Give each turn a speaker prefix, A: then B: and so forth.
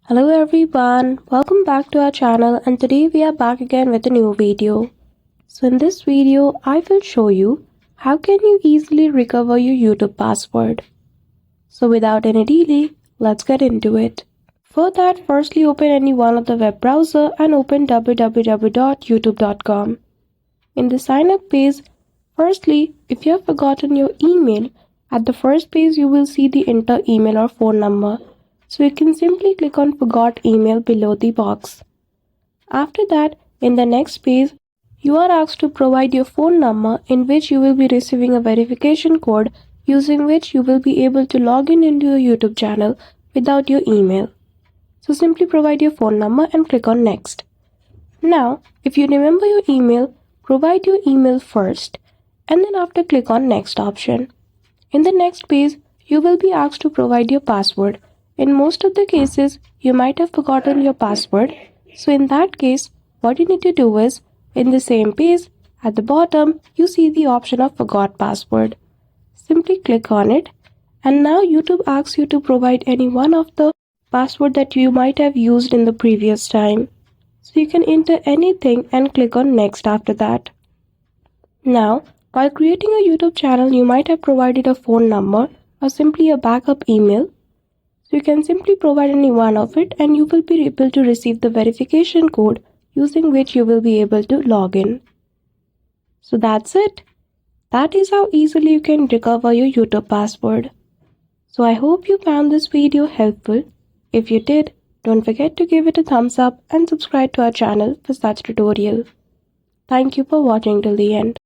A: Hello everyone, welcome back to our channel and today we are back again with a new video. So in this video, I will show you how can you easily recover your YouTube password. So without any delay, let's get into it. For that, firstly open any one of the web browser and open www.youtube.com. In the sign up page, firstly, if you have forgotten your email, at the first page you will see the enter email or phone number. So you can simply click on forgot email below the box. After that, in the next page, you are asked to provide your phone number in which you will be receiving a verification code using which you will be able to log in into your YouTube channel without your email. So simply provide your phone number and click on next. Now, if you remember your email, provide your email first and then after click on next option. In the next page, you will be asked to provide your password. In most of the cases, you might have forgotten your password. So in that case, what you need to do is, in the same page, at the bottom, you see the option of forgot password. Simply click on it and now YouTube asks you to provide any one of the password that you might have used in the previous time. So you can enter anything and click on next after that. Now, while creating a YouTube channel, you might have provided a phone number or simply a backup email. So you can simply provide any one of it and you will be able to receive the verification code using which you will be able to log in. So that's it. That is how easily you can recover your YouTube password. So I hope you found this video helpful. If you did, don't forget to give it a thumbs up and subscribe to our channel for such tutorial. Thank you for watching till the end.